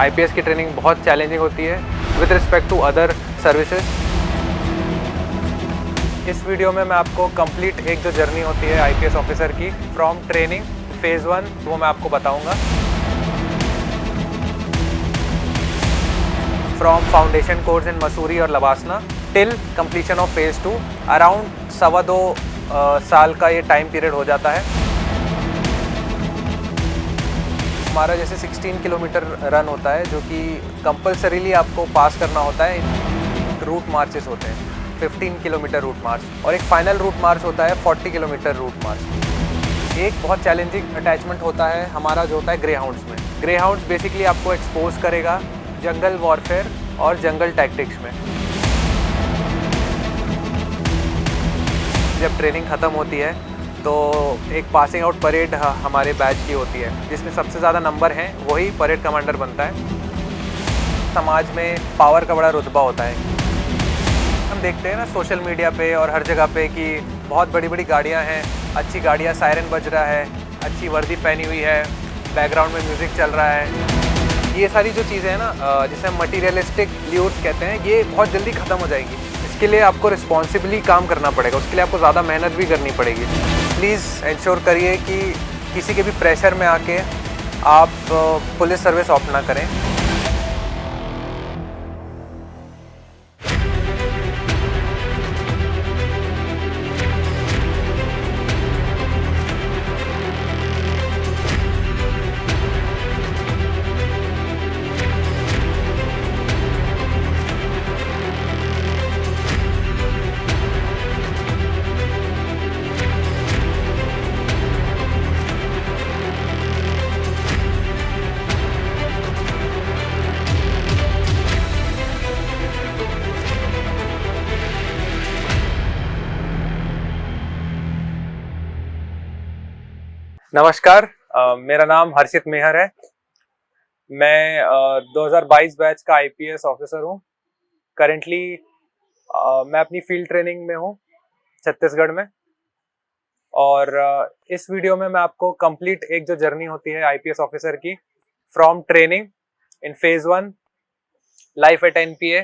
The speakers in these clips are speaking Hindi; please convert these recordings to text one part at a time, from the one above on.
आईपीएस की ट्रेनिंग बहुत चैलेंजिंग होती है with respect to other services. इस वीडियो में मैं आपको कंप्लीट एक जो जर्नी होती है आईपीएस ऑफिसर की फ्रॉम ट्रेनिंग फेज़ 1 वो मैं आपको बताऊंगा। From foundation course in Mussoorie और LBSNAA till completion of phase 2 around 2.25 साल का ये टाइम पीरियड हो जाता है। हमारा जैसे 16 किलोमीटर रन होता है जो कि कंपलसरीली आपको पास करना होता है। रूट मार्चेस होते हैं 15 किलोमीटर रूट मार्च और एक फाइनल रूट मार्च होता है 40 किलोमीटर रूट मार्च। एक बहुत चैलेंजिंग अटैचमेंट होता है हमारा जो होता है ग्रे हाउंड्स में। ग्रे हाउंड्स बेसिकली आपको एक्सपोज करेगा जंगल वॉरफेयर और जंगल टैक्टिक्स में। जब ट्रेनिंग ख़त्म होती है तो एक पासिंग आउट परेड हमारे बैच की होती है जिसमें सबसे ज़्यादा नंबर हैं वही परेड कमांडर बनता है। समाज में पावर का बड़ा रुतबा होता है। हम देखते हैं ना सोशल मीडिया पे और हर जगह पे कि बहुत बड़ी बड़ी गाड़ियां हैं, अच्छी गाड़ियां, सायरन बज रहा है, अच्छी वर्दी पहनी हुई है, बैकग्राउंड में म्यूज़िक चल रहा है। ये सारी जो चीज़ें हैं ना जिसे हम मटीरियलिस्टिक ल्यूर्स कहते हैं, ये बहुत जल्दी ख़त्म हो जाएंगी। इसके लिए आपको रिस्पॉन्सिबली काम करना पड़ेगा, उसके लिए आपको ज़्यादा मेहनत भी करनी पड़ेगी। प्लीज़ इंश्योर करिए कि किसी के भी प्रेशर में आके आप पुलिस सर्विस ऑप्ट ना करें। नमस्कार, मेरा नाम हर्षित मेहर है। मैं 2022 बैच का आईपीएस ऑफिसर हूँ। करेंटली मैं अपनी फील्ड ट्रेनिंग में हूँ छत्तीसगढ़ में। और इस वीडियो में मैं आपको कंप्लीट एक जो जर्नी होती है आईपीएस ऑफिसर की from training in phase 1 life at NPA,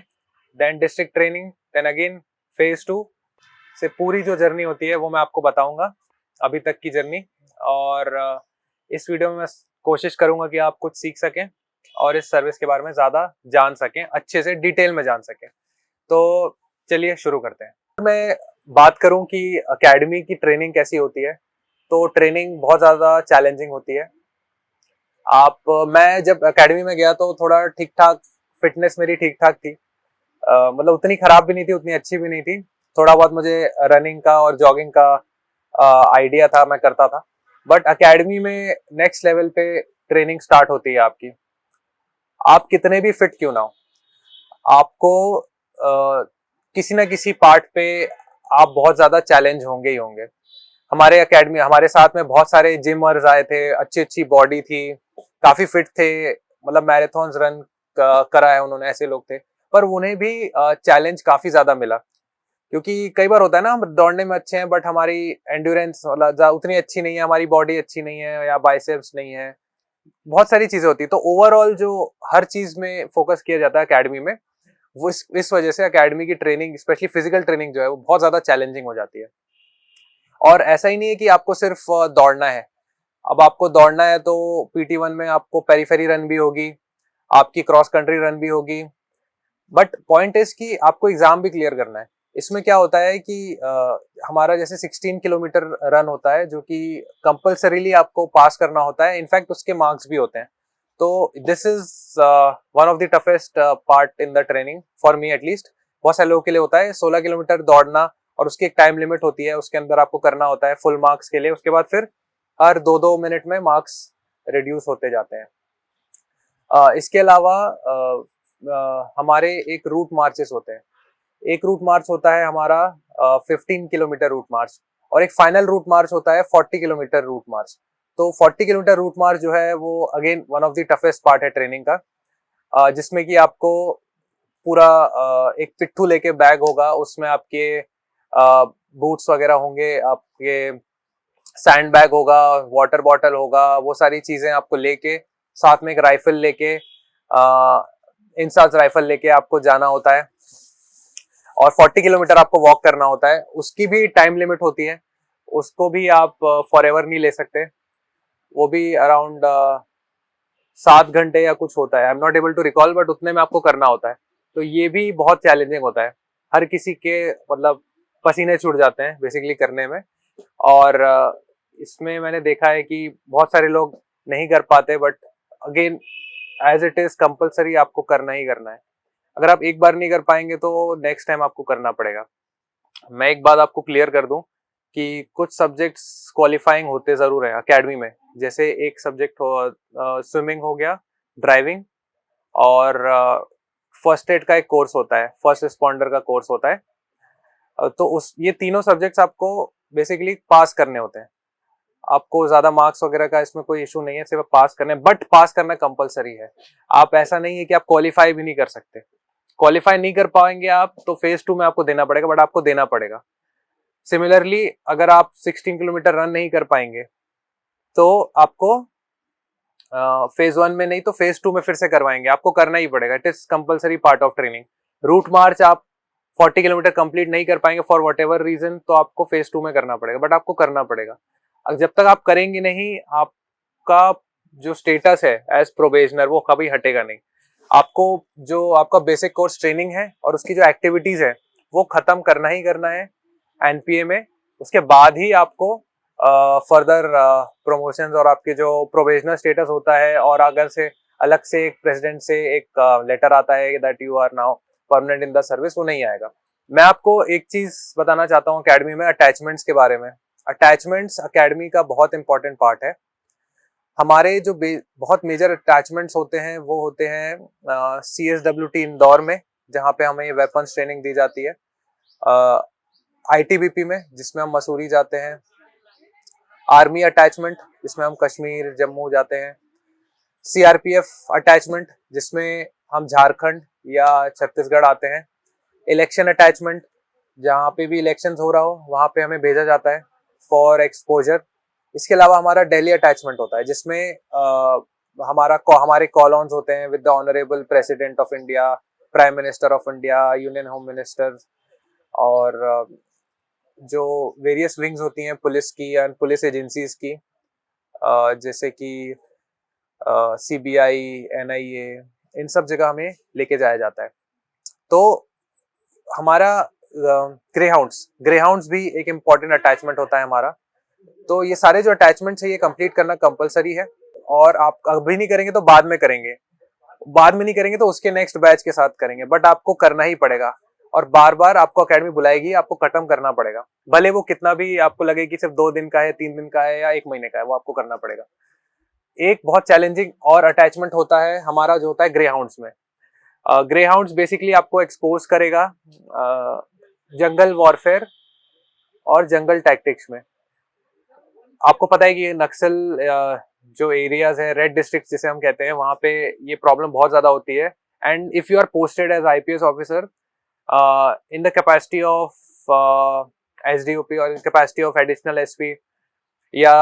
then district training, then again phase 2 से पूरी जो जर्नी होती है वो मैं आपको बताऊंगा, अभी तक की जर्नी। और इस वीडियो में मैं कोशिश करूंगा कि आप कुछ सीख सकें और इस सर्विस के बारे में ज़्यादा जान सकें, अच्छे से डिटेल में जान सकें। तो चलिए शुरू करते हैं। मैं बात करूं कि एकेडमी की ट्रेनिंग कैसी होती है, तो ट्रेनिंग बहुत ज़्यादा चैलेंजिंग होती है। मैं जब एकेडमी में गया तो थोड़ा ठीक ठाक फिटनेस मेरी ठीक ठाक थी, मतलब उतनी खराब भी नहीं थी, उतनी अच्छी भी नहीं थी। थोड़ा बहुत मुझे रनिंग का और जॉगिंग का आइडिया था, मैं करता था। बट एकेडमी में नेक्स्ट लेवल पे ट्रेनिंग स्टार्ट होती है आपकी। आप कितने भी फिट क्यों ना हो, आपको किसी ना किसी पार्ट पे आप बहुत ज्यादा चैलेंज होंगे ही होंगे। हमारे एकेडमी, हमारे साथ में बहुत सारे जिमर्स आए थे, अच्छी अच्छी बॉडी थी, काफी फिट थे, मतलब मैराथन्स रन करा है उन्होंने, ऐसे लोग थे। पर उन्हें भी चैलेंज काफी ज्यादा मिला, क्योंकि कई बार होता है ना, हम दौड़ने में अच्छे हैं बट हमारी एंड्योरेंस उतनी अच्छी नहीं है, हमारी बॉडी अच्छी नहीं है या बाइसेप्स नहीं है, बहुत सारी चीजें होती है। तो ओवरऑल जो हर चीज में फोकस किया जाता है एकेडमी में, वो इस वजह से एकेडमी की ट्रेनिंग, स्पेशली फिजिकल ट्रेनिंग जो है, वो बहुत ज्यादा चैलेंजिंग हो जाती है। और ऐसा ही नहीं है कि आपको सिर्फ दौड़ना है। अब आपको दौड़ना है तो PT1 में आपको पेरीफेरी रन भी होगी, आपकी क्रॉस कंट्री रन भी होगी। बट पॉइंट इज कि आपको एग्जाम भी क्लियर करना है। इसमें क्या होता है कि हमारा जैसे 16 किलोमीटर रन होता है जो कि कंपलसरीली आपको पास करना होता है, इनफैक्ट उसके मार्क्स भी होते हैं। तो this is one of the toughest part in the training for me at least. बहुत सारे लोगों के लिए होता है 16 किलोमीटर दौड़ना और उसकी एक टाइम लिमिट होती है, उसके अंदर आपको करना होता है फुल मार्क्स के लिए। उसके बाद फिर हर 2-2 मिनट में मार्क्स रिड्यूस होते जाते हैं। इसके अलावा हमारे एक रूट मार्चेस होते हैं। एक रूट मार्च होता है हमारा 15 किलोमीटर रूट मार्च और एक फाइनल रूट मार्च होता है 40 किलोमीटर रूट मार्च। तो 40 किलोमीटर रूट मार्च जो है वो again one of the toughest part है ट्रेनिंग का, जिसमें कि आपको पूरा एक पिट्ठू लेके बैग होगा, उसमें आपके बूट्स वगैरह होंगे, आपके सैंड बैग होगा, वाटर बॉटल होगा, वो सारी चीजें आपको लेके, साथ में एक राइफल लेके इंसास राइफल लेके आपको जाना होता है और 40 किलोमीटर आपको वॉक करना होता है। उसकी भी टाइम लिमिट होती है, उसको भी आप फॉर एवर नहीं ले सकते। वो भी अराउंड 7 घंटे या कुछ होता है, I am not able to recall, but उतने में आपको करना होता है। तो ये भी बहुत चैलेंजिंग होता है, हर किसी के मतलब पसीने छूट जाते हैं बेसिकली करने में। और इसमें मैंने देखा है कि बहुत सारे लोग नहीं कर पाते, but again as it is compulsory आपको करना ही करना है। अगर आप एक बार नहीं कर पाएंगे तो नेक्स्ट टाइम आपको करना पड़ेगा। मैं एक बात आपको क्लियर कर दूं कि कुछ सब्जेक्ट्स क्वालिफाइंग होते जरूर हैं अकेडमी में। जैसे एक सब्जेक्ट हो स्विमिंग हो गया, ड्राइविंग, और फर्स्ट एड का एक कोर्स होता है, फर्स्ट रिस्पॉन्डर का कोर्स होता है। तो उस ये तीनों सब्जेक्ट्स आपको बेसिकली पास करने होते हैं। आपको ज्यादा मार्क्स वगैरह का इसमें कोई इशू नहीं है, सिर्फ पास करने, बट पास करना कंपलसरी है। आप ऐसा नहीं है कि आप क्वालिफाई भी नहीं कर सकते। क्वालिफाई नहीं कर पाएंगे आप तो फेज 2 में आपको देना पड़ेगा, बट आपको देना पड़ेगा। सिमिलरली अगर आप 16 किलोमीटर रन नहीं कर पाएंगे तो आपको फेज 1 में नहीं तो फेज 2 में फिर से करवाएंगे, आपको करना ही पड़ेगा। It is compulsory part of training. Route march आप 40 किलोमीटर कंप्लीट नहीं कर पाएंगे फॉर वट एवर रीजन, तो आपको फेज 2 में करना पड़ेगा, बट आपको करना पड़ेगा। जब तक आप करेंगे नहीं, आपका जो स्टेटस है एज प्रोबेशनर वो कभी हटेगा नहीं। आपको जो आपका बेसिक कोर्स ट्रेनिंग है और उसकी जो एक्टिविटीज है वो खत्म करना ही करना है एनपीए में। उसके बाद ही आपको फर्दर प्रमोशंस और आपके जो प्रोबेशनल स्टेटस होता है, और अगर से अलग से एक प्रेसिडेंट से एक लेटर आता है that you are now permanent in the service, वो नहीं आएगा। मैं आपको एक चीज बताना चाहता हूँ अकेडमी में अटैचमेंट्स के बारे में। अटैचमेंट्स अकेडमी का बहुत इंपॉर्टेंट पार्ट है। हमारे जो बहुत मेजर अटैचमेंट्स होते हैं वो होते हैं CSWT इंदौर में, जहाँ पे हमें वेपन्स ट्रेनिंग दी जाती है। ITBP में, जिसमें हम मसूरी जाते हैं। आर्मी अटैचमेंट, जिसमें हम कश्मीर जम्मू जाते हैं। CRPF अटैचमेंट, जिसमें हम झारखंड या छत्तीसगढ़ आते हैं। इलेक्शन अटैचमेंट, जहाँ पे भी इलेक्शंस हो रहा हो वहाँ पे हमें भेजा जाता है फॉर एक्सपोजर। इसके अलावा हमारा दिल्ली अटैचमेंट होता है, जिसमें हमारे कॉलॉन्स होते हैं with the honourable president of India, prime minister of India, union home minister, और जो वेरियस विंग्स होती हैं पुलिस की या पुलिस एजेंसीज की, जैसे कि CBI, NIA, इन सब जगह हमें लेके जाया जाता है। तो हमारा ग्रेहाउंड्स भी एक इम्पॉर्टेंट अटैचमेंट होता है हमारा। तो ये सारे जो अटैचमेंट्स है ये कंप्लीट करना कंपलसरी है, और आप अभी नहीं करेंगे तो बाद में करेंगे, बाद में नहीं करेंगे तो उसके नेक्स्ट बैच के साथ करेंगे, बट आपको करना ही पड़ेगा। और बार बार आपको अकेडमी बुलाएगी, आपको खत्म करना पड़ेगा, भले वो कितना भी आपको लगे कि सिर्फ 2 दिन का है, 3 दिन का है या 1 महीने का है, वो आपको करना पड़ेगा। एक बहुत चैलेंजिंग और अटैचमेंट होता है हमारा, जो होता है ग्रेहाउंड्स में। ग्रेहाउंड्स बेसिकली आपको एक्सपोज करेगा जंगल वॉरफेयर और जंगल टैक्टिक्स में। आपको पता है कि नक्सल जो एरियाज है, रेड डिस्ट्रिक्ट जिसे हम कहते हैं, वहां पे ये प्रॉब्लम बहुत ज्यादा होती है। And if you are posted as IPS officer in the capacity of SDOP और in capacity of additional SP या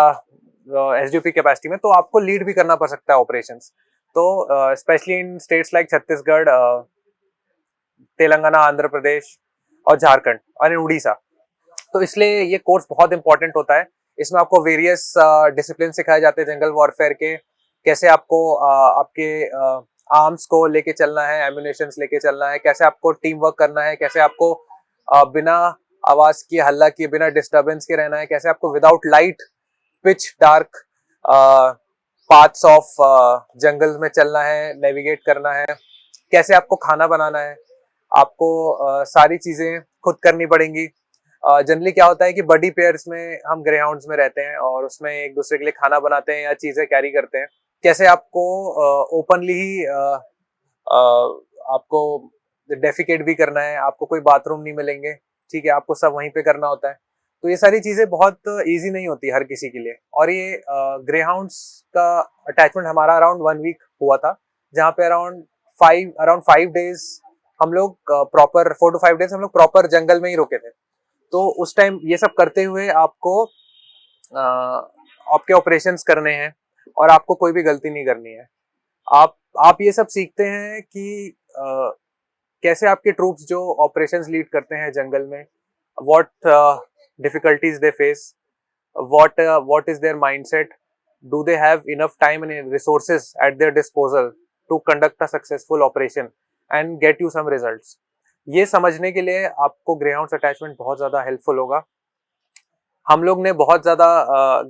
SDOP कैपेसिटी में, तो आपको लीड भी करना पड़ सकता है ऑपरेशंस। तो specially in states like Chhattisgarh, Telangana, Andhra Pradesh और झारखंड और इन उड़ीसा। तो इसलिए ये कोर्स बहुत इंपॉर्टेंट होता है। इसमें आपको वेरियस डिसिप्लिन सिखाए जाते हैं जंगल वॉरफेयर के, कैसे आपको आपके आर्म्स को लेके चलना है, एम्युनिशंस लेके चलना है, कैसे आपको टीम वर्क करना है, कैसे आपको बिना आवाज की, हल्ला किए, बिना डिस्टर्बेंस के रहना है, कैसे आपको without light, pitch dark paths of jungle में चलना है, नेविगेट करना है, कैसे आपको खाना बनाना है, आपको सारी चीजें खुद करनी पड़ेंगी। जनरली क्या होता है कि बडी पेयर्स में हम ग्रेहाउंड्स में रहते हैं और उसमें एक दूसरे के लिए खाना बनाते हैं या चीजें कैरी करते हैं। कैसे आपको ओपनली ही आपको डेफिकेट भी करना है, आपको कोई बाथरूम नहीं मिलेंगे, ठीक है, आपको सब वहीं पे करना होता है। तो ये सारी चीजें बहुत इजी नहीं होती हर किसी के लिए। और ये ग्रेहाउंड्स का अटैचमेंट हमारा अराउंड 1 वीक हुआ था, जहाँ पे अराउंड 5 डेज हम लोग प्रॉपर 4 to 5 डेज हम लोग प्रॉपर जंगल में ही रुके थे। तो उस टाइम ये सब करते हुए आपको आपके ऑपरेशंस करने हैं और आपको कोई भी गलती नहीं करनी है। आप ये सब सीखते हैं कि कैसे आपके ट्रूप्स जो ऑपरेशंस लीड करते हैं जंगल में, what difficulties they face, what is their mindset, do they have enough time and resources at their disposal to conduct a successful operation and get you some results. ये समझने के लिए आपको ग्रेहाउंड्स अटैचमेंट बहुत ज़्यादा हेल्पफुल होगा। हम लोग ने बहुत ज़्यादा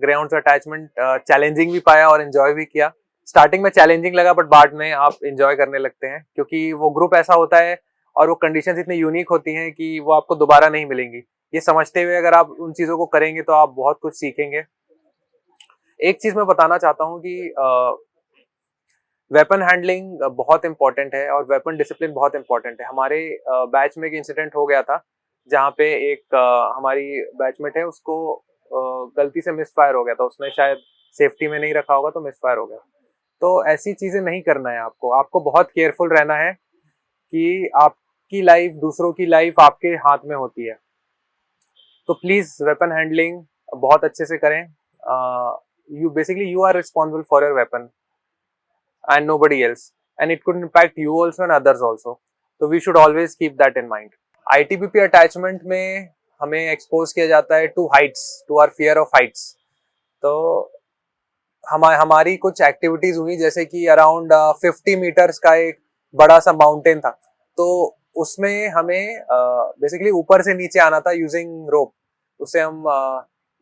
ग्रेहाउंड्स अटैचमेंट चैलेंजिंग भी पाया और एंजॉय भी किया। स्टार्टिंग में चैलेंजिंग लगा बट बाद में आप एंजॉय करने लगते हैं, क्योंकि वो ग्रुप ऐसा होता है और वो कंडीशंस इतनी यूनिक होती हैं कि वो आपको दोबारा नहीं मिलेंगी। ये समझते हुए अगर आप उन चीज़ों को करेंगे तो आप बहुत कुछ सीखेंगे। एक चीज़ मैं बताना चाहता हूँ कि वेपन हैंडलिंग बहुत इंपॉर्टेंट है और वेपन डिसिप्लिन बहुत इंपॉर्टेंट है। हमारे बैच में एक इंसिडेंट हो गया था जहाँ पे एक हमारी बैचमेट है, उसको गलती से मिस फायर हो गया था। उसने शायद सेफ्टी में नहीं रखा होगा तो मिस फायर हो गया। तो ऐसी चीज़ें नहीं करना है आपको बहुत केयरफुल रहना है कि आपकी लाइफ, दूसरों की लाइफ आपके हाथ में होती है। तो प्लीज़ वेपन हैंडलिंग बहुत अच्छे से करें। You are responsible for your weapon and nobody else, and it could impact you also and others also, so we should always keep that in mind. ITBP attachment में हमें एक्सपोज किया जाता है to heights, to our fear of heights. तो हमारी कुछ एक्टिविटीज हुई, जैसे कि अराउंड 50 मीटर्स का एक बड़ा सा माउंटेन था। तो उसमें हमें बेसिकली ऊपर से नीचे आना था यूजिंग रोप, उसे हम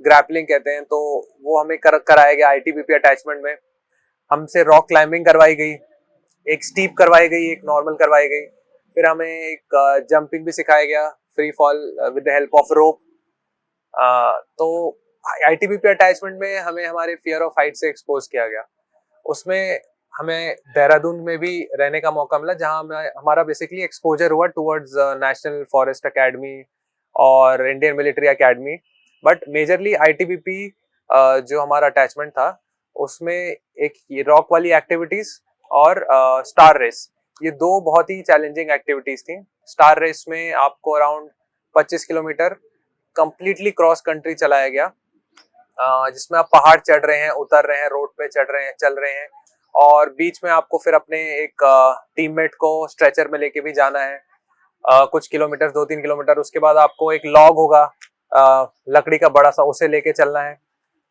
ग्रैपलिंग कहते हैं। तो वो हमें कराया गया ITBP अटैचमेंट में। हमसे रॉक क्लाइंबिंग करवाई गई, एक स्टीप करवाई गई, एक नॉर्मल करवाई गई। फिर हमें एक जंपिंग भी सिखाया गया, free fall with the help of rope. तो ITBP अटैचमेंट में हमें हमारे फियर ऑफ हाइट से एक्सपोज किया गया। उसमें हमें देहरादून में भी रहने का मौका मिला, जहाँ हमारा बेसिकली एक्सपोजर हुआ टुवर्ड्स नेशनल फॉरेस्ट अकेडमी और Indian military academy. But majorly ITBP जो हमारा अटैचमेंट था उसमें एक रॉक वाली एक्टिविटीज और स्टार रेस, ये दो बहुत ही चैलेंजिंग एक्टिविटीज थी। स्टार रेस में आपको around 25 kilometre completely cross country चलाया गया, जिसमें आप पहाड़ चढ़ रहे हैं, उतर रहे हैं, रोड पे चढ़ रहे हैं, चल रहे हैं, और बीच में आपको फिर अपने एक टीममेट को स्ट्रेचर में लेके भी जाना है कुछ किलोमीटर, 2-3 किलोमीटर। उसके बाद आपको एक लॉग होगा लकड़ी का बड़ा सा, उसे लेके चलना है।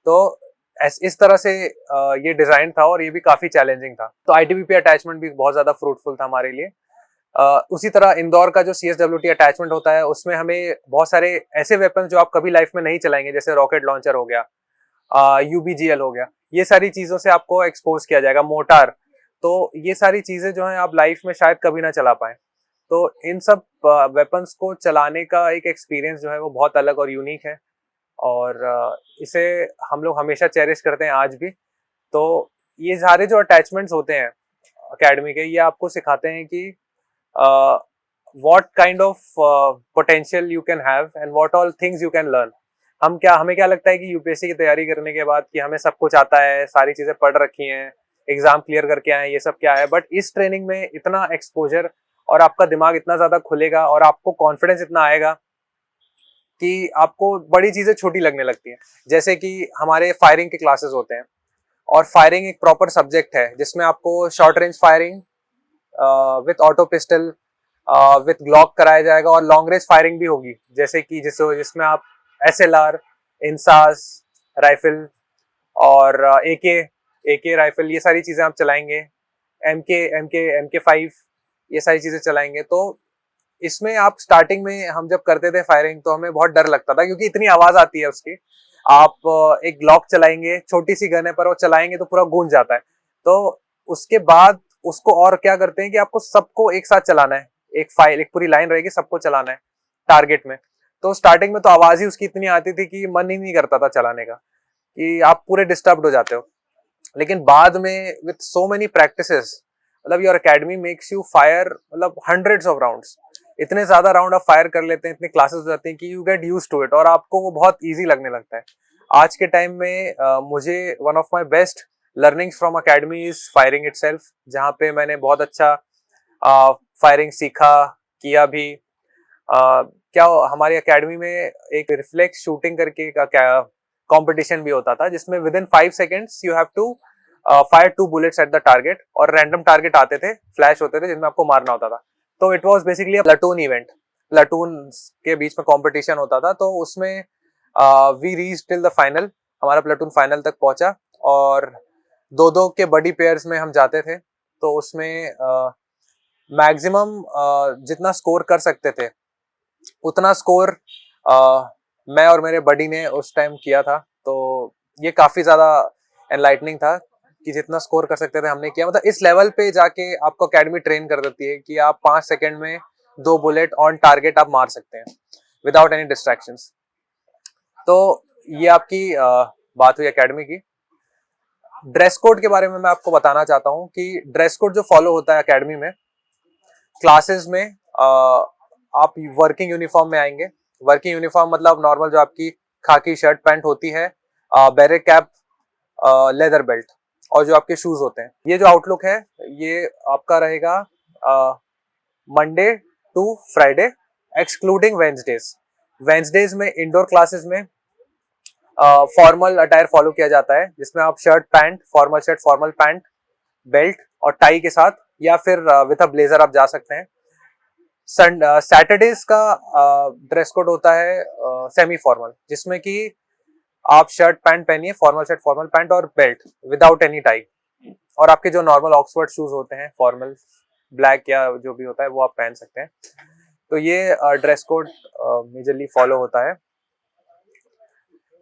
तो इस तरह से ये डिजाइन था और ये भी काफी चैलेंजिंग था। तो ITBP अटैचमेंट भी बहुत ज्यादा फ्रूटफुल था हमारे लिए। उसी तरह इंदौर का जो CSWT अटैचमेंट होता है उसमें हमें बहुत सारे ऐसे वेपन जो आप कभी लाइफ में नहीं चलाएंगे, जैसे रॉकेट लॉन्चर हो गया, UBGL हो गया, ये सारी चीजों से आपको एक्सपोज किया जाएगा, मोटार। तो ये सारी चीजें जो हैं आप लाइफ में शायद कभी ना चला पाए। तो इन सब वेपन्स को चलाने का एक एक्सपीरियंस जो है वो बहुत अलग और यूनिक है, और इसे हम लोग हमेशा चेरिश करते हैं आज भी। तो ये सारे जो अटैचमेंट्स होते हैं अकेडमी के, ये आपको सिखाते हैं कि what kind of potential you can have and what all things you can learn. हमें क्या लगता है कि UPSC की तैयारी करने के बाद कि हमें सब कुछ आता है, सारी चीजें पढ़ रखी हैं, एग्जाम क्लियर करके आए, ये सब क्या है। बट इस ट्रेनिंग में इतना एक्सपोजर और आपका दिमाग इतना ज्यादा खुलेगा और आपको कॉन्फिडेंस इतना आएगा कि आपको बड़ी चीजें छोटी लगने लगती हैं। जैसे कि हमारे फायरिंग के क्लासेस होते हैं, और फायरिंग एक प्रॉपर सब्जेक्ट है जिसमें आपको short range firing with auto pistol with Glock कराया जाएगा, और लॉन्ग रेंज फायरिंग भी होगी, जैसे कि जिसमें आप SLR, इंसास राइफल और AK राइफल, ये सारी चीजें आप चलाएंगे, MK5, ये सारी चीजें चलाएंगे। तो इसमें आप स्टार्टिंग में हम जब करते थे फायरिंग तो हमें बहुत डर लगता था, क्योंकि इतनी आवाज आती है उसकी। आप एक ग्लॉक चलाएंगे, छोटी सी गन है, पर वो चलाएंगे तो पूरा गूंज जाता है। तो उसके बाद उसको और क्या करते हैं कि आपको सबको एक साथ चलाना है, एक पूरी लाइन रहेगी, सबको चलाना है टारगेट में। तो स्टार्टिंग में तो आवाज ही उसकी इतनी आती थी कि मन ही नहीं करता था चलाने का, कि आप पूरे डिस्टर्ब हो जाते हो। लेकिन बाद में विथ सो मेनी प्रैक्टिसेस, मतलब your academy makes you fire मतलब हंड्रेड्स ऑफ राउंड्स, इतने ज्यादा राउंड आप फायर कर लेते हैं, इतने क्लासेस हो जाते हैं कि you get used to it, और आपको वो बहुत इजी लगने लगता है। आज के टाइम में मुझे one of my best learnings from academy is firing itself, जहाँ पे मैंने बहुत अच्छा फायरिंग सीखा, किया भी। क्या हमारी अकेडमी में एक रिफ्लेक्स शूटिंग करके का कंपटीशन भी होता था, जिसमें within 5 seconds you have to fire 2 bullets at the target, और रैंडम टारगेट आते थे, फ्लैश होते थे, जिनमें आपको मारना होता था। तो it was basically a platoon event, platoon के बीच में कंपटीशन होता था। तो उसमें we reach till the final, हमारा प्लाटून फाइनल तक पहुंचा, और 2-2 के बड़ी पेयर्स में हम जाते थे। तो उसमें मैक्सिमम जितना स्कोर कर सकते थे उतना स्कोर मैं और मेरे बडी ने उस टाइम किया था। तो ये काफी ज्यादा एनलाइटनिंग था कि जितना स्कोर कर सकते थे हमने किया। मतलब इस लेवल पे जाके आपको एकेडमी ट्रेन कर देती है कि आप 5 सेकंड में 2 बुलेट ऑन टारगेट आप मार सकते हैं विदाउट एनी डिस्ट्रैक्शंस। तो ये आपकी बात हुई एकेडमी की। ड्रेस कोड के बारे में मैं आपको बताना चाहता हूँ कि ड्रेस कोड जो फॉलो होता है एकेडमी में, क्लासेस में आप वर्किंग यूनिफॉर्म में आएंगे। वर्किंग यूनिफॉर्म मतलब नॉर्मल जो आपकी खाकी शर्ट पैंट होती है, बैरेक कैप, लेदर बेल्ट, और जो आपके शूज होते हैं। ये जो आउटलुक है ये आपका रहेगा Monday to Friday excluding Wednesdays. Wednesdays में इंडोर क्लासेस में फॉर्मल अटायर फॉलो किया जाता है, जिसमें आप shirt pant, formal shirt, formal pant, belt और टाई के साथ, या फिर विद अ ब्लेजर आप जा सकते हैं। सैटरडेज का ड्रेस कोड होता है सेमी फॉर्मल, जिसमें कि आप शर्ट पैंट पहनिए, फॉर्मल शर्ट, फॉर्मल पैंट और बेल्ट विदाउट एनी टाई, और आपके जो नॉर्मल ऑक्सफोर्ड शूज होते हैं फॉर्मल ब्लैक या जो भी होता है वो आप पहन सकते हैं। तो ये ड्रेस कोड मेजरली फॉलो होता है।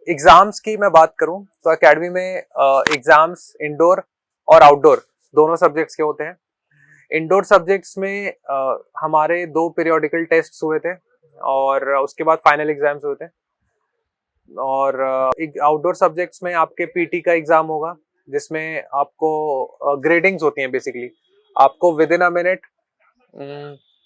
एग्जाम्स की मैं बात करूं तो एकेडमी में एग्जाम्स इंडोर और आउटडोर दोनों सब्जेक्ट्स के होते हैं। इंडोर सब्जेक्ट्स में हमारे 2 पीरियोडिकल टेस्ट हुए थे, और उसके बाद फाइनल एग्जाम्स हुए थे। और आउटडोर सब्जेक्ट्स में आपके पीटी का एग्जाम होगा, जिसमें आपको ग्रेडिंग्स होती हैं। बेसिकली आपको विद इन अ मिनट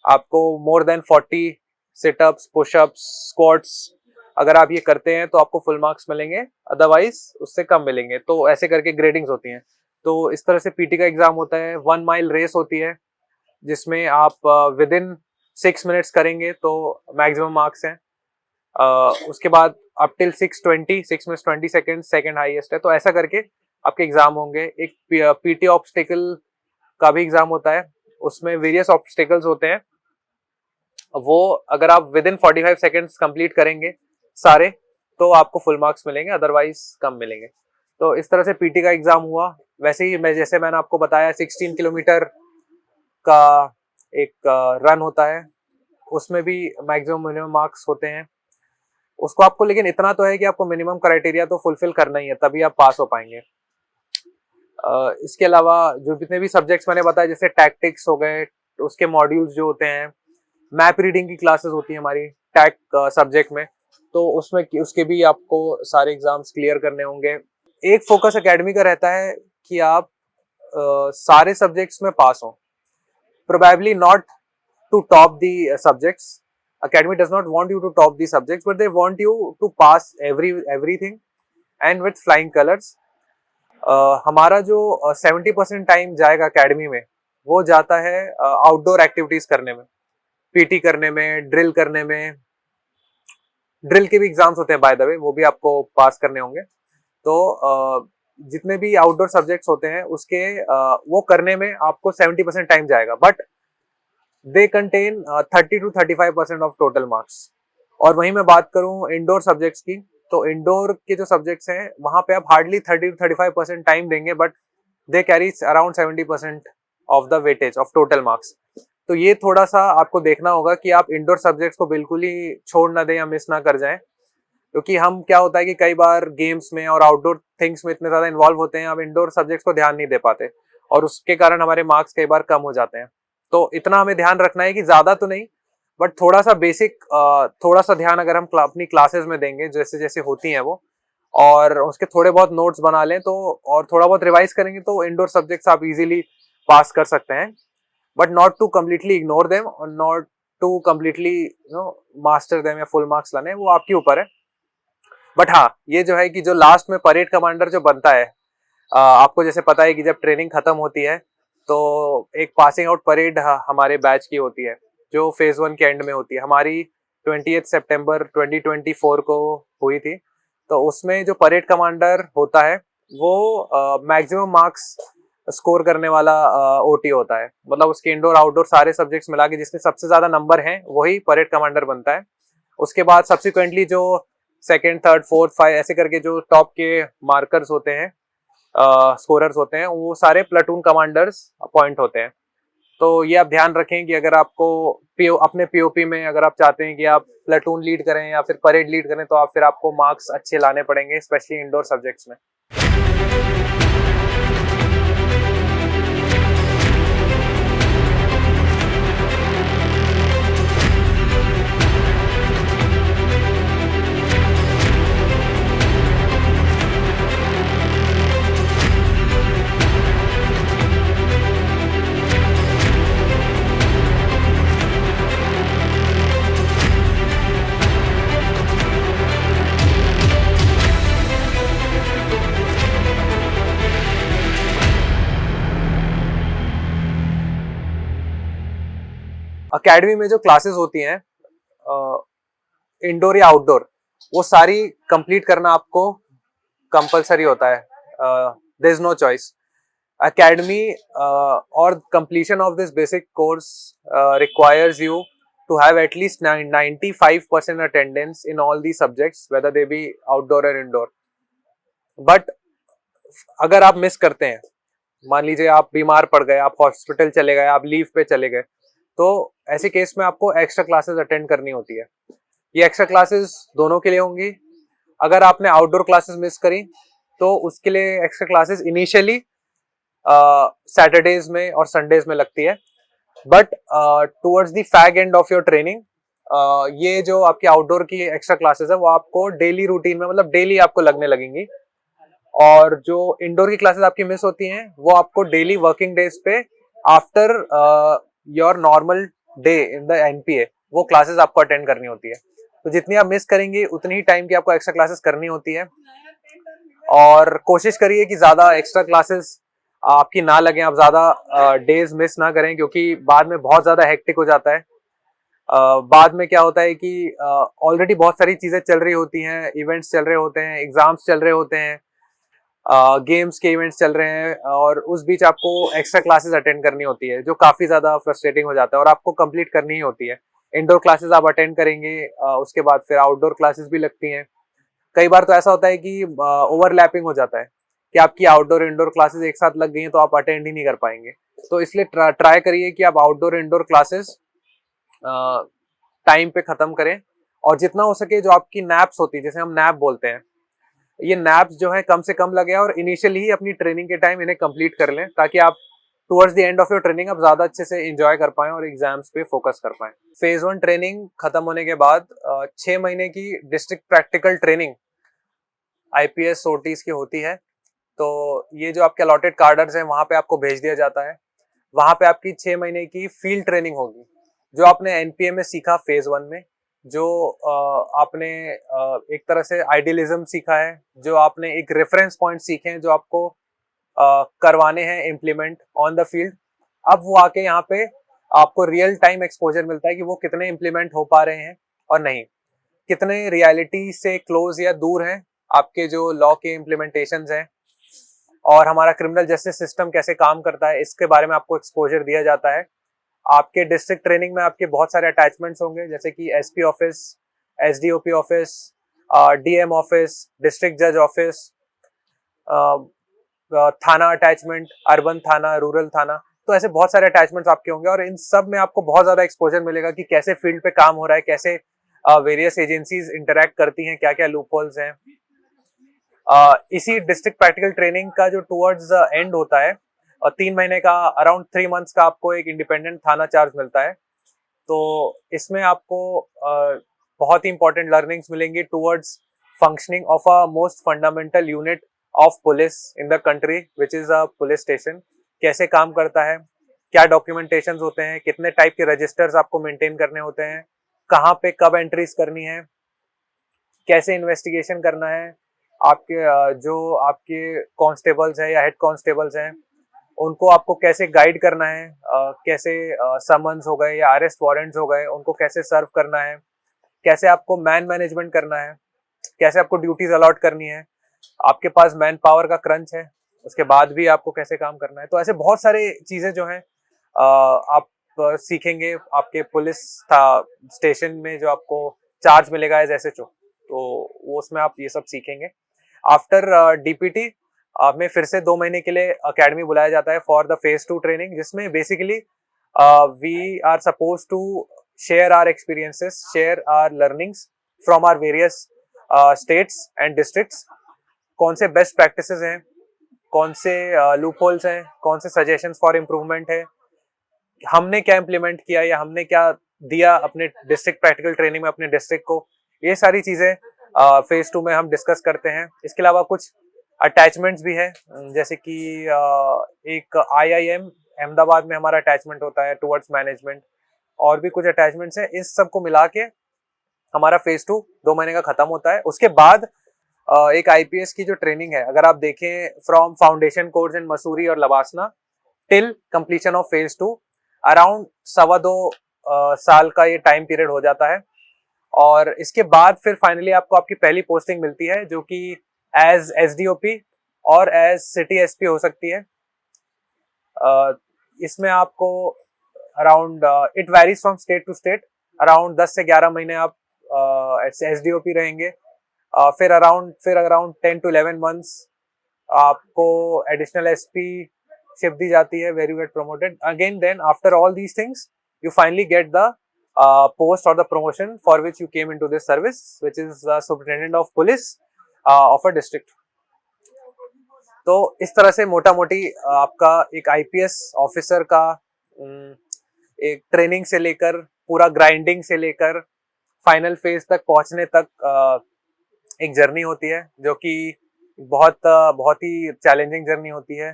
आपको more than 40 sit-ups, pushups, squats अगर आप ये करते हैं तो आपको फुल मार्क्स मिलेंगे, अदरवाइज उससे कम मिलेंगे। तो ऐसे करके ग्रेडिंग्स होती हैं। तो इस तरह से पीटी का एग्जाम होता है। 1 माइल रेस होती है, जिसमें आप विद इन 6 मिनट्स करेंगे तो मैक्सिमम मार्क्स हैं। उसके बाद up till 6:20, 6 minutes 20 second second highest है। तो ऐसा करके आपके एग्जाम होंगे। एक पीटी ऑब्स्टिकल का भी एग्जाम होता है, उसमें वेरियस ऑब्स्टिकल्स होते हैं। वो अगर आप विद इन 45 सेकेंड्स कंप्लीट करेंगे सारे तो आपको फुल मार्क्स मिलेंगे, अदरवाइज कम मिलेंगे। तो इस तरह से पीटी का एग्जाम हुआ। वैसे ही जैसे मैंने आपको बताया 16 किलोमीटर का एक रन होता है, उसमें भी मैक्सिमम मिनिमम मार्क्स होते हैं। उसको आपको लेकिन इतना तो है कि आपको मिनिमम क्राइटेरिया तो फुलफिल करना ही है, तभी आप पास हो पाएंगे। इसके अलावा जो जितने भी सब्जेक्ट्स मैंने बताया, जैसे टैक्टिक्स हो गए, उसके मॉड्यूल्स जो होते हैं, मैप रीडिंग की क्लासेस होती है हमारी टैक सब्जेक्ट में, तो उसमें उसके भी आपको सारे एग्जाम्स क्लियर करने होंगे। एक फोकस एकेडमी का रहता है कि आप सारे सब्जेक्ट्स में पास हो, probably not to top the subjects. Academy does not want you to top the subjects, but they want you to pass everything and with flying colors. हमारा जो 70% टाइम जाएगा एकेडमी में, वो जाता है आउटडोर एक्टिविटीज करने में, पीटी करने में, ड्रिल करने में। ड्रिल के भी एग्जाम्स होते हैं बाय द वे, वो भी आपको पास करने होंगे। तो जितने भी आउटडोर सब्जेक्ट्स होते हैं उसके वो करने में आपको 70% टाइम जाएगा, but they contain 30 to 35% of total marks. और वहीं मैं बात करूं इंडोर सब्जेक्ट्स की, तो इंडोर के जो सब्जेक्ट्स हैं वहां पे आप हार्डली 30 to 35% टाइम देंगे, but they carry around 70% of the weightage of total marks. तो ये थोड़ा सा आपको देखना होगा कि आप इंडोर सब्जेक्ट्स को बिल्कुल ही छोड़ ना दें या मिस ना कर जाएं, क्योंकि हम क्या होता है कि कई बार गेम्स में और आउटडोर थिंग्स में इतने ज्यादा इन्वॉल्व होते हैं, हम इंडोर सब्जेक्ट्स को ध्यान नहीं दे पाते, और उसके कारण हमारे मार्क्स कई बार कम हो जाते हैं। तो इतना हमें ध्यान रखना है कि ज्यादा तो नहीं, बट थोड़ा सा बेसिक, थोड़ा सा ध्यान अगर हम अपनी क्लासेस में देंगे जैसे जैसे होती हैं वो, और उसके थोड़े बहुत नोट्स बना लें तो, और थोड़ा बहुत रिवाइज करेंगे तो इंडोर सब्जेक्ट्स आप इजीली पास कर सकते हैं। But not to completely ignore them और not to completely master them या फुल मार्क्स लाने, वो आपके ऊपर है। बट हाँ, ये जो है कि जो लास्ट में परेड कमांडर जो बनता है, आपको जैसे पता है कि जब ट्रेनिंग खत्म होती है तो एक पासिंग आउट परेड हमारे बैच की होती है, जो फेज 1 के एंड में होती है। हमारी 20 सितंबर 2024 को हुई थी। तो उसमें जो परेड कमांडर होता है वो मैक्सिमम मार्क्स स्कोर करने वाला ओटी होता है। मतलब उसके इंडोर आउटडोर सारे सब्जेक्ट्स मिला के जिसमें सबसे ज्यादा नंबर हैं वही परेड कमांडर बनता है। उसके बाद सब्सिक्वेंटली जो सेकंड, थर्ड, फोर्थ, फाइव ऐसे करके जो टॉप के मार्कर्स होते हैं, स्कोरर्स होते हैं, वो सारे प्लाटून कमांडर्स अपॉइंट होते हैं। तो ये आप ध्यान रखें कि अगर आपको अपने पीओपी में अगर आप चाहते हैं कि आप प्लाटून लीड करें या फिर परेड लीड करें तो आप फिर आपको मार्क्स अच्छे लाने पड़ेंगे, स्पेशली इंडोर सब्जेक्ट्स में। अकेडमी में जो क्लासेस होती हैं इंडोर या आउटडोर, वो सारी कंप्लीट करना आपको कंपलसरी होता है। There is no choice. Academy और completion of this basic course requires you to have at least 95% attendance in all these subjects, whether they be outdoor or indoor. But अगर आप मिस करते हैं, मान लीजिए आप बीमार पड़ गए, आप हॉस्पिटल चले गए, आप लीव पे चले गए, तो ऐसे केस में आपको एक्स्ट्रा क्लासेस अटेंड करनी होती है। ये एक्स्ट्रा क्लासेस दोनों के लिए होंगी। अगर आपने आउटडोर क्लासेस मिस करी तो उसके लिए एक्स्ट्रा क्लासेस इनिशियली सैटरडेज में और संडेज में लगती है। But towards the fag end of your training, ये जो आपकी आउटडोर की एक्स्ट्रा क्लासेस है वो आपको डेली रूटीन में, मतलब डेली आपको लगने लगेंगी। और जो इंडोर की क्लासेस आपकी मिस होती हैं वो आपको डेली वर्किंग डेज पे after your normal day in the NPA वो क्लासेस आपको अटेंड करनी होती है। तो जितनी आप मिस करेंगे उतनी ही टाइम की आपको एक्स्ट्रा क्लासेस करनी होती है। और कोशिश करिए कि ज्यादा एक्स्ट्रा क्लासेस आपकी ना लगे, आप ज्यादा डेज मिस ना करें, क्योंकि बाद में बहुत ज्यादा हेक्टिक हो जाता है। बाद में क्या होता है कि ऑलरेडी बहुत सारी चीजें चल रही होती हैं, इवेंट्स चल रहे होते हैं, एग्जाम्स चल रहे होते हैं, गेम्स के इवेंट्स चल रहे हैं, और उस बीच आपको एक्स्ट्रा क्लासेस अटेंड करनी होती है जो काफी ज्यादा फ्रस्ट्रेटिंग हो जाता है और आपको कंप्लीट करनी ही होती है। इंडोर क्लासेस आप अटेंड करेंगे, उसके बाद फिर आउटडोर क्लासेस भी लगती हैं। कई बार तो ऐसा होता है कि ओवरलैपिंग हो जाता है कि आपकी आउटडोर इंडोर क्लासेस एक साथ लग गई हैं तो आप अटेंड ही नहीं कर पाएंगे। तो इसलिए ट्राई करिए कि आप आउटडोर इंडोर क्लासेस टाइम पे खत्म करें। और जितना हो सके जो आपकी नैप्स होती है, जैसे हम नैप बोलते हैं, ये नैप्स जो है कम से कम लगे और इनिशियली ही अपनी ट्रेनिंग के टाइम इन्हें कंप्लीट कर लें, ताकि आप towards the end of your training आप ज्यादा अच्छे से एंजॉय कर पाएं और एग्जाम्स पे फोकस कर पाएं। फेज 1 ट्रेनिंग खत्म होने के बाद 6 महीने की डिस्ट्रिक्ट प्रैक्टिकल ट्रेनिंग आईपीएस सोटीज की होती है। तो ये जो आपके अलॉटेड कार्डर्स हैं वहां पे आपको भेज दिया जाता है। वहां पे आपकी 6 महीने की फील्ड ट्रेनिंग होगी, जो आपने एनपीए में सीखा फेज 1 में, जो आपने एक तरह से आइडियलिज्म सीखा है, जो आपने एक रेफरेंस पॉइंट सीखे हैं जो आपको करवाने हैं इम्प्लीमेंट ऑन द फील्ड। अब वो आके यहाँ पे आपको रियल टाइम एक्सपोजर मिलता है कि वो कितने इम्प्लीमेंट हो पा रहे हैं और नहीं, कितने रियलिटी से क्लोज या दूर हैं आपके जो लॉ के इम्प्लीमेंटेशंस हैं, और हमारा क्रिमिनल जस्टिस सिस्टम कैसे काम करता है, इसके बारे में आपको एक्सपोजर दिया जाता है। आपके डिस्ट्रिक्ट ट्रेनिंग में आपके बहुत सारे अटैचमेंट्स होंगे, जैसे कि SP office, SDOP office, DM office, district जज ऑफिस, थाना अटैचमेंट, अर्बन थाना, रूरल थाना। तो ऐसे बहुत सारे अटैचमेंट्स आपके होंगे और इन सब में आपको बहुत ज्यादा एक्सपोजर मिलेगा कि कैसे फील्ड पे काम हो रहा है, कैसे वेरियस एजेंसीज इंटरेक्ट करती हैं, क्या क्या लूपहोल्स हैं। इसी डिस्ट्रिक्ट प्रैक्टिकल ट्रेनिंग का जो टुवर्ड्स एंड होता है, 3 महीने का, अराउंड 3 मंथ्स का आपको एक इंडिपेंडेंट थाना चार्ज मिलता है। तो इसमें आपको बहुत ही इंपॉर्टेंट लर्निंग्स मिलेंगी towards functioning of a most fundamental unit of police in the country, which is a police station. कैसे काम करता है, क्या डॉक्यूमेंटेशंस होते हैं, कितने टाइप के रजिस्टर्स आपको मेंटेन करने होते हैं, कहाँ पे कब एंट्रीज करनी है, कैसे इन्वेस्टिगेशन करना है, आपके जो आपके कांस्टेबल्स हैं या हेड कांस्टेबल्स हैं उनको आपको कैसे गाइड करना है, कैसे समन्स हो गए या अरेस्ट वारंट्स हो गए उनको कैसे सर्व करना है, कैसे आपको मैन मैनेजमेंट करना है, कैसे आपको ड्यूटीज अलॉट करनी है। आपके पास मैन पावर का क्रंच है, उसके बाद भी आपको कैसे काम करना है। तो ऐसे बहुत सारे चीजें जो हैं आप सीखेंगे आपके पुलिस स्टेशन में, जो आपको चार्ज मिलेगा एज एसएचओ, तो वो उसमें आप ये सब सीखेंगे। आफ्टर डीपीटी में फिर से 2 महीने के लिए अकेडमी बुलाया जाता है फॉर द फेज 2 ट्रेनिंग, जिसमें basically we are suppose to share our experiences, share our learnings from our various states and districts. कौन से बेस्ट प्रैक्टिसेस हैं, कौन से लूप होल्स हैं, कौन से सजेशंस फॉर इम्प्रूवमेंट है, हमने क्या इम्प्लीमेंट किया या हमने क्या दिया अपने डिस्ट्रिक्ट प्रैक्टिकल ट्रेनिंग में अपने डिस्ट्रिक्ट को, ये सारी चीजें फेज 2 में हम डिस्कस करते हैं। इसके अलावा कुछ अटैचमेंट्स भी है, जैसे कि एक IIM अहमदाबाद में हमारा अटैचमेंट होता है टुवर्ड्स मैनेजमेंट, और भी कुछ अटैचमेंट्स हैं। इस सब को मिला के हमारा फेज 2 2 महीने का खत्म होता है। उसके बाद एक IPS की जो ट्रेनिंग है, अगर आप देखें from foundation course in Mussoorie और LBSNAA till completion of phase 2, around 2.25 साल का ये टाइम पीरियड हो जाता है। और इसके बाद फिर फाइनली आपको आपकी पहली पोस्टिंग मिलती है, जो कि एज SDOP और एज सिटी SP हो सकती है। इसमें आपको around it varies from state to state, around 10 से 11 महीने आप SDOP रहेंगे। फिर अराउंड 10 to 11 मंथ्स आपको एडिशनल SP शिप दी जाती है, where you get promoted again. Then after all these things you finally get the post or the promotion for which you came into this service, which is the superintendent of police of a district. तो इस तरह से मोटा मोटी आपका एक IPS ऑफिसर का एक ट्रेनिंग से लेकर पूरा ग्राइंडिंग से लेकर फाइनल फेज तक पहुंचने तक एक जर्नी होती है, जो कि बहुत ही चैलेंजिंग जर्नी होती है।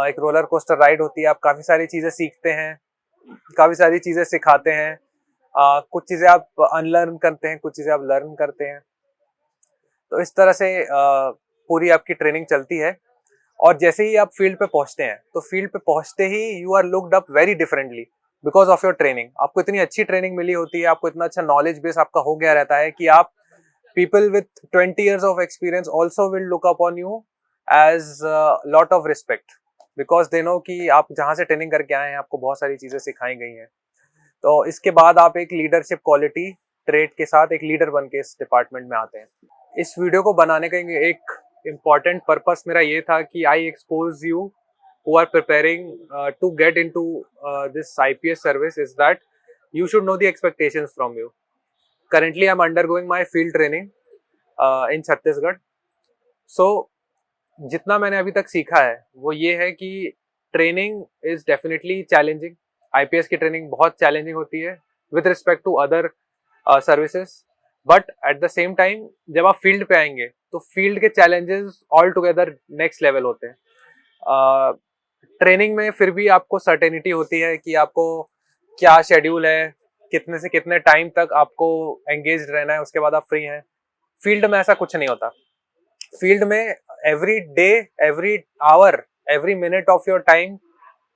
एक रोलर कोस्टर राइड होती है। आप काफी सारी चीजें सीखते हैं, काफी सारी चीजें सिखाते हैं, कुछ चीजें आप अनलर्न करते हैं, कुछ चीजें आप लर्न करते हैं। तो इस तरह से पूरी आपकी ट्रेनिंग चलती है। और जैसे ही आप फील्ड पे पहुंचते हैं, तो फील्ड पे पहुंचते ही you are looked up very differently because of your training. आपको इतनी अच्छी ट्रेनिंग मिली होती है, आपको इतना अच्छा नॉलेज बेस आपका हो गया रहता है कि आप people with 20 years of experience also will look upon you as lot of respect, because they know कि आप जहाँ से ट्रेनिंग करके आए हैं, आपको बहुत सारी चीजें सिखाई गई हैं। तो इसके बाद आप एक लीडरशिप क्वालिटी ट्रेट के साथ एक लीडर बन के इस डिपार्टमेंट में आते हैं। इस वीडियो को बनाने का एक इम्पॉर्टेंट पर्पस मेरा ये था कि I expose you who are preparing to get into this IPS service is that you should know the expectations from you. Currently, I'm undergoing my field training in Chhattisgarh. So, जितना मैंने अभी तक सीखा है वो ये है कि training is definitely challenging. IPS की ट्रेनिंग बहुत चैलेंजिंग होती है with respect to other services, but at the same time जब आप फील्ड पे आएंगे तो फील्ड के challenges all together next level होते हैं। ट्रेनिंग में फिर भी आपको सर्टेनिटी होती है कि आपको क्या शेड्यूल है, कितने से कितने टाइम तक आपको एंगेज रहना है, उसके बाद आप फ्री हैं। फील्ड में ऐसा कुछ नहीं होता। फील्ड में every day, every hour, every minute of your time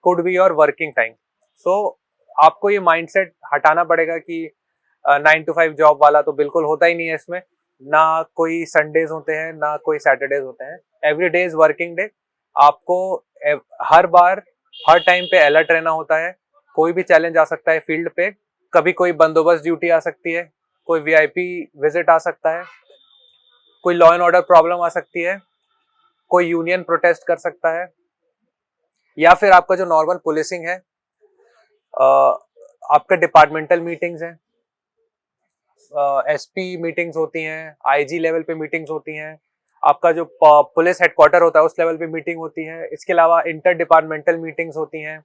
could be your working time. So आपको ये माइंडसेट हटाना पड़ेगा कि 9 to 5 जॉब वाला तो बिल्कुल होता ही नहीं है। इसमें ना कोई संडेज होते हैं, ना कोई सैटरडेज होते हैं। Every day is working day. आपको हर बार हर टाइम पे अलर्ट रहना होता है। कोई भी चैलेंज आ सकता है फील्ड पे, कभी कोई बंदोबस्त ड्यूटी आ सकती है, कोई VIP विजिट आ सकता है, कोई लॉ एंड ऑर्डर प्रॉब्लम आ सकती है, कोई यूनियन प्रोटेस्ट कर सकता है, या फिर आपका जो नॉर्मल पुलिसिंग है, आपका डिपार्टमेंटल मीटिंग्स हैं, SP मीटिंग्स होती हैं, IG लेवल पे मीटिंग्स होती हैं, आपका जो पुलिस हेडक्वार्टर होता है उस लेवल पे मीटिंग होती है। इसके अलावा इंटर डिपार्टमेंटल मीटिंग्स होती हैं,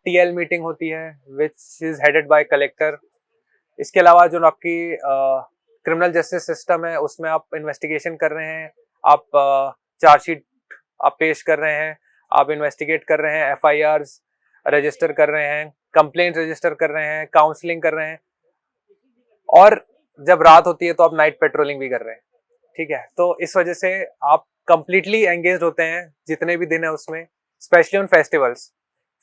TL मीटिंग होती है which is headed by collector. इसके अलावा जो आपकी क्रिमिनल जस्टिस सिस्टम है उसमें आप इन्वेस्टिगेशन कर रहे हैं, आप चार्जशीट आप पेश कर रहे हैं, आप इन्वेस्टिगेट कर रहे हैं, FIRs रजिस्टर कर रहे हैं, कंप्लेंट रजिस्टर कर रहे हैं, काउंसलिंग कर रहे हैं, और जब रात होती है तो आप नाइट पेट्रोलिंग भी कर रहे हैं। ठीक है, तो इस वजह से आप कंप्लीटली एंगेज होते हैं जितने भी दिन है उसमें, स्पेशली ऑन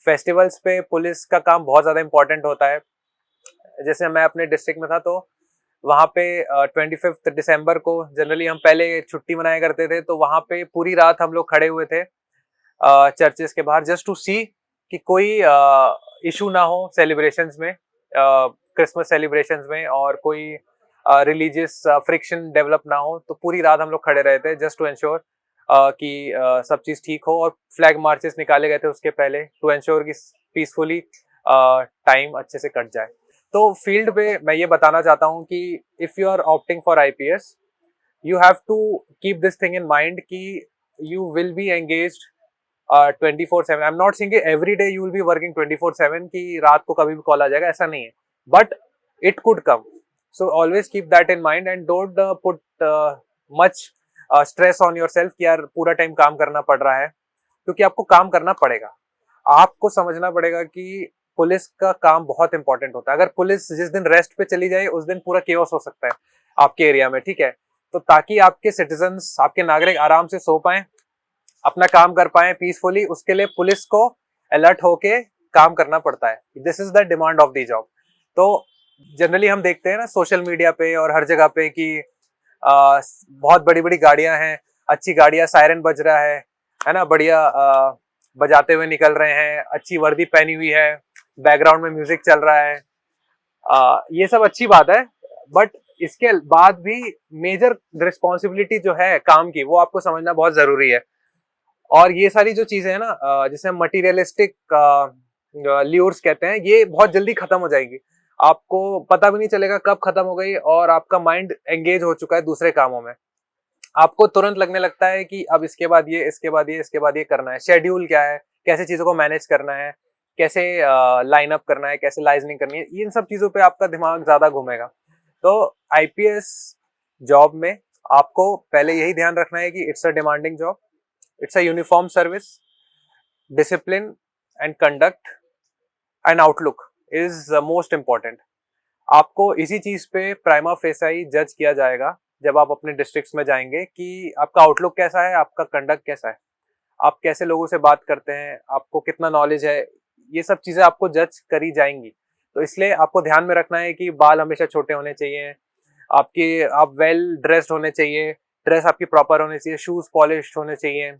फेस्टिवल्स पे पुलिस का काम बहुत ज्यादा इंपॉर्टेंट होता है। जैसे मैं अपने डिस्ट्रिक्ट में था तो वहाँ पे 25 दिसंबर को जनरली हम पहले छुट्टी मनाया करते थे, तो वहाँ पे पूरी रात हम लोग खड़े हुए थे चर्चेस के बाहर, जस्ट टू सी कि कोई इशू ना हो सेलिब्रेशंस में, क्रिसमस सेलिब्रेशंस में, और कोई रिलीजियस फ्रिक्शन डेवलप ना हो। तो पूरी रात हम लोग खड़े रहे थे जस्ट टू एंश्योर कि सब चीज ठीक हो, और फ्लैग मार्चेस निकाले गए थे उसके पहले टू एंश्योर कि पीसफुली टाइम अच्छे से कट जाए। तो फील्ड पे मैं ये बताना चाहता हूँ कि if you are opting for IPS, you have to keep this thing in mind कि you will be engaged 24/7. I'm not saying कि every day you will be working 24/7 कि रात को कभी भी कॉल आ जाएगा, ऐसा नहीं है, but it could come. So always keep that in mind and don't put much stress on yourself कि यार पूरा टाइम काम करना पड़ रहा है, क्योंकि आपको काम करना पड़ेगा। आपको समझना पड़ेगा कि पुलिस का काम बहुत इंपॉर्टेंट होता है। अगर पुलिस जिस दिन रेस्ट पे चली जाए उस दिन पूरा केओस हो सकता है आपके एरिया में, ठीक है। तो ताकि आपके सिटीजन्स, आपके नागरिक आराम से सो पाएं, अपना काम कर पाएं पीसफुली, उसके लिए पुलिस को अलर्ट होके काम करना पड़ता है। This is the demand of the job. तो जनरली हम देखते हैं ना सोशल मीडिया पे और हर जगह पे कि बहुत बड़ी बड़ी गाड़ियां हैं, अच्छी गाड़ियां, सायरन बज रहा है ना, बढ़िया बजाते हुए निकल रहे हैं, अच्छी वर्दी पहनी हुई है, बैकग्राउंड में म्यूजिक चल रहा है। ये सब अच्छी बात है, बट इसके बाद भी मेजर रिस्पॉन्सिबिलिटी जो है काम की, वो आपको समझना बहुत जरूरी है। और ये सारी जो चीजें है ना, जिसे मटीरियलिस्टिक ल्यूर्स कहते हैं, ये बहुत जल्दी खत्म हो जाएगी। आपको पता भी नहीं चलेगा कब खत्म हो गई, और आपका माइंड एंगेज हो चुका है दूसरे कामों में। आपको तुरंत लगने लगता है कि अब इसके बाद ये, इसके बाद ये, इसके बाद ये करना है। शेड्यूल क्या है, कैसे चीजों को मैनेज करना है, कैसे लाइन अप करना है, कैसे लाइजनिंग करनी है, इन सब चीजों पे आपका दिमाग ज्यादा घूमेगा। तो आईपीएस जॉब में आपको पहले यही ध्यान रखना है कि it's a demanding job, it's a uniform service, discipline and conduct and outlook is most important. आपको इसी चीज पे प्राइमा फेसाई जज किया जाएगा जब आप अपने डिस्ट्रिक्ट्स में जाएंगे कि आपका आउटलुक कैसा है, आपका कंडक्ट कैसा है, आप कैसे लोगों से बात करते हैं, आपको कितना नॉलेज है, ये सब चीजें आपको जज करी जाएंगी। तो इसलिए आपको ध्यान में रखना है कि बाल हमेशा छोटे होने चाहिए, आप वेल ड्रेस्ड होने चाहिए, ड्रेस आपकी प्रॉपर होनी चाहिए, शूज पॉलिश्ड होने चाहिए।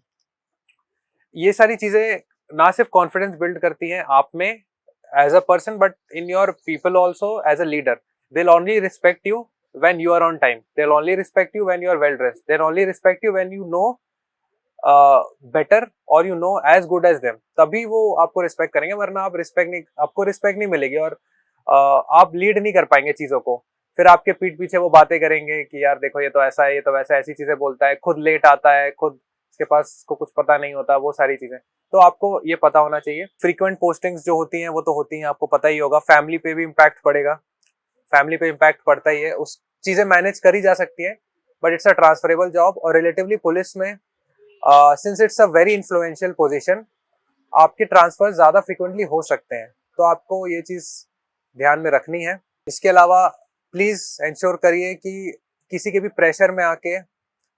ये सारी चीजें ना सिर्फ कॉन्फिडेंस बिल्ड करती हैं आप में as a person, but in your people also as a leader. They only respect you when you are on time, they'll only respect you when you are well dressed, they'll only respect you when you know better or you know as good as them, तभी वो आपको रिस्पेक्ट करेंगे, वरना आपको रिस्पेक्ट नहीं मिलेगी, और आप लीड नहीं कर पाएंगे चीजों को। फिर आपके पीठ पीछे वो बातें करेंगे कि यार देखो ये तो ऐसा है, ये तो वैसा, ऐसी चीजें बोलता है, खुद लेट आता है, खुद इसके पास को कुछ पता नहीं होता, वो सारी चीजें। तो आपको ये पता होना चाहिए। फ्रीक्वेंट पोस्टिंग्स जो होती हैं वो तो होती हैं, आपको पता ही होगा। फैमिली पे भी इम्पैक्ट पड़ेगा, फैमिली पे इम्पैक्ट पड़ता ही है, उस चीजें मैनेज करी जा सकती है, but it's a transferable job. और रिलेटिवली पुलिस में since it's a very influential position, आपके ट्रांसफर ज्यादा फ्रिक्वेंटली हो सकते हैं, तो आपको ये चीज ध्यान में रखनी है। इसके अलावा प्लीज इंश्योर करिए कि किसी के भी प्रेशर में आके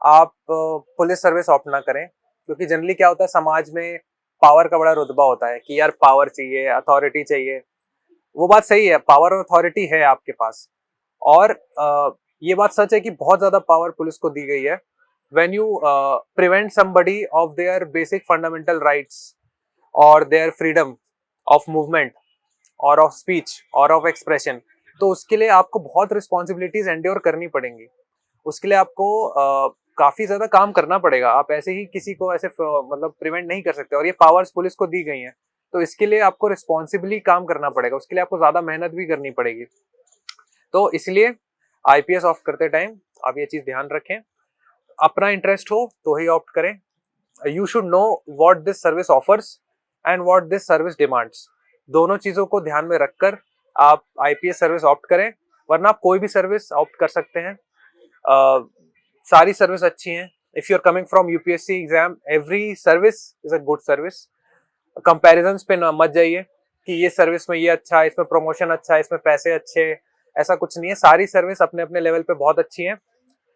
आप पुलिस सर्विस ऑप्ट ना करें, क्योंकि जनरली क्या होता है, समाज में पावर का बड़ा रुतबा होता है कि यार पावर चाहिए, अथॉरिटी चाहिए। वो बात सही है, पावर और अथॉरिटी है आपके पास, और ये बात सच है कि बहुत ज्यादा पावर पुलिस को दी गई है। When you prevent somebody of their basic fundamental rights और देयर फ्रीडम ऑफ मूवमेंट और ऑफ स्पीच और ऑफ एक्सप्रेशन, तो उसके लिए आपको बहुत रिस्पॉन्सिबिलिटीज एंड्योर करनी पड़ेंगी। उसके लिए आपको काफी ज्यादा काम करना पड़ेगा। आप ऐसे ही किसी को ऐसे मतलब प्रिवेंट नहीं कर सकते, और ये पावर्स पुलिस को दी गई हैं, तो इसके लिए आपको रिस्पॉन्सिबली काम करना पड़ेगा, उसके लिए आपको ज्यादा मेहनत भी करनी पड़ेगी। तो इसलिए आईपीएस ऑप्ट करते टाइम आप ये चीज ध्यान रखें, अपना इंटरेस्ट हो तो ही ऑप्ट करें। You should know what this service offers and what this service demands. दोनों चीजों को ध्यान में रखकर आप आईपीएस सर्विस ऑप्ट करें, वरना आप कोई भी सर्विस ऑप्ट कर सकते हैं। सारी सर्विस अच्छी हैं। If you are coming from UPSC exam, every service is a good service. Comparisons पे मत जाइए कि ये सर्विस में ये अच्छा है, इसमें प्रमोशन अच्छा है, इसमें पैसे अच्छे, ऐसा कुछ नहीं है। सारी सर्विस अपने अपने लेवल पे बहुत अच्छी है।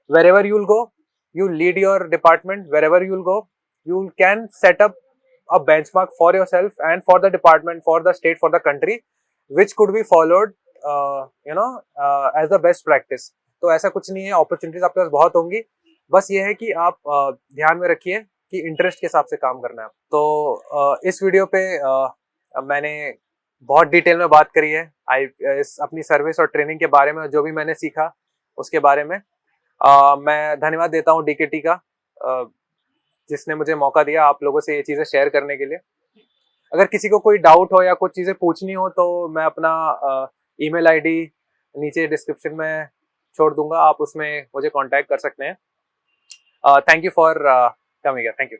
wherever you'll go, you lead your department. Wherever you'll go, you can set up a benchmark for yourself and for the department, for the state, for the country, which could be followed you know as the best practice. तो ऐसा कुछ नहीं है, अपॉर्चुनिटीज आपके पास बहुत होंगी, बस ये है कि आप ध्यान में रखिए कि इंटरेस्ट के हिसाब से काम करना है। तो इस वीडियो पे मैंने बहुत डिटेल में बात करी है इस अपनी सर्विस और ट्रेनिंग के बारे में, जो भी मैंने सीखा उसके बारे में। मैं धन्यवाद देता हूँ डीकेटी का, जिसने मुझे मौका दिया आप लोगों से ये चीज़ें शेयर करने के लिए। अगर किसी को कोई डाउट हो या कुछ चीज़ें पूछनी हो तो मैं अपना ईमेल आईडी नीचे डिस्क्रिप्शन में छोड़ दूंगा, आप उसमें मुझे कांटेक्ट कर सकते हैं। Thank you for coming here, thank you.